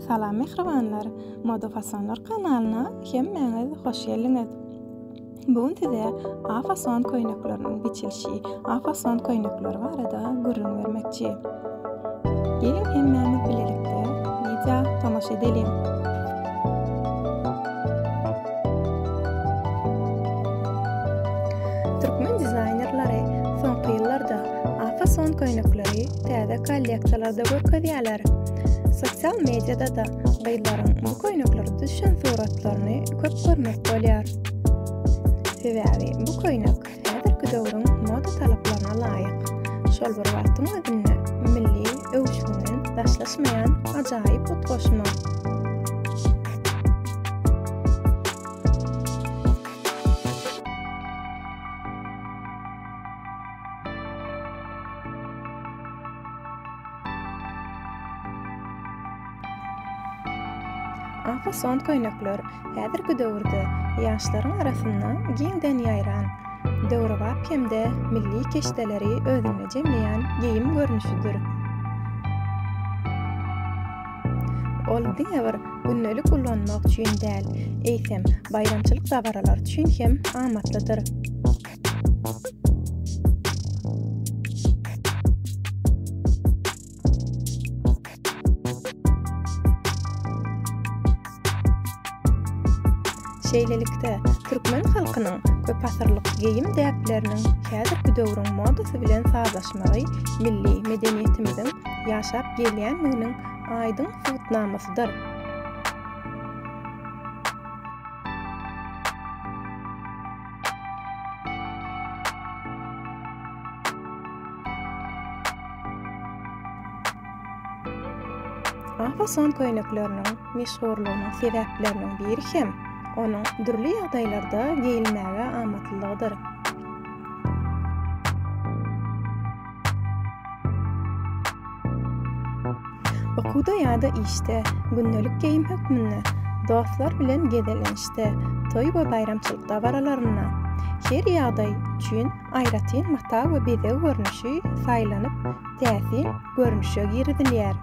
Salam mehribanlar, Moda Fasonlar kanalyna hemmeňiz hoş geldiňiz. Bugun size A-fason köýneklarynyň biçilşi, A-fason köýnekleri barada görüň bermekçi. Gelin hemmämiz bilelikde video tamaşa edelim. Türkmen dizaynerlary soňky ýyllarda A-fason köýnekleri täze kolleksiýalarda görkezýärler. Sosial mediada da gyýlaryň bu köýneklerde düşen suratlaryny köp görmek bolýar. Sebäbi bu köýnek häzirki döwrüň moda talaplaryna laýyk. Şol bir wagtyň özünde milli öwüşünden daşlaşmaýan ajaýyp otgoşma. A-fason köýnekler häzirki döwürde ýaşlaryň arasynda giňden ýaýran. Döwre bap hemde milli keşdeleri özüne jemleýän giyim görnüşidir. Ol diňe bir günnelik kullanmak üçin däl, eýsem bayramçylyk dabaralar üçin hem amatlydyr. Şeýlelikde türkmen halkynyň köp asyrlyk giyim däpleriniň häzirki döwrüň modasy bilen sazlaşmagy milli medeniýetimiziň ýaşap gelýänliginiň aýdyň subutnamasydyr. A-fason köýnekleriniň meşhurlygynyň sebäpleriniň biri hem onuň dürli ýagdaýlarda giyilmäge amatlylygydyr. Okuda ýa-da işte, günnelik giyim hökmünde, dostlar bilen gedelenişde, toý we bayramçylykda baralaryna, her ýagdaý üçin aýratyn mata we bede görnüşi saýlanyp, täsin görnüşe girdilýär.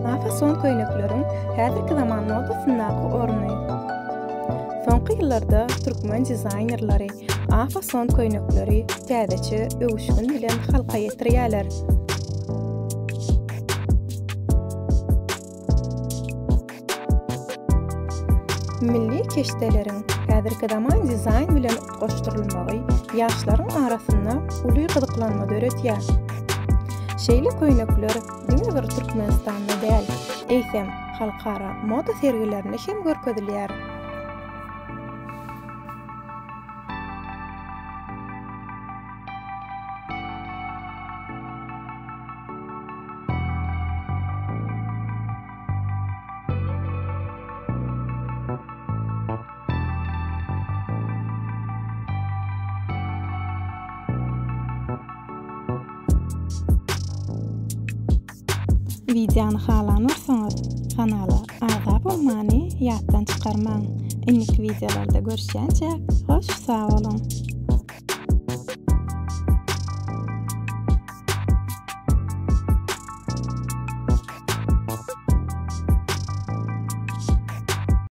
A-fason köýnekleriň häzirki zaman modasyndaky orny. Soňky ýyllarda türkmen dizaynerlary A-fason köýnekleri täzeçe öwüşgün bilen halka ýetirýärler. Milli keşdeleriň häzirki zaman dizayn bilen goşdurulmagy ýaşlaryň arasynda uly gyzyklanma döretýär. Şeýle köýnekler diňe bir Türkmenistanda däl, eýsem halkara moda sergilerine hem görkezilýär. Videony halanursaňyz kanala a'za bolmany ýatdan çykarmaň. Inňiki videolarda görüşýänçe hoş sag bolun.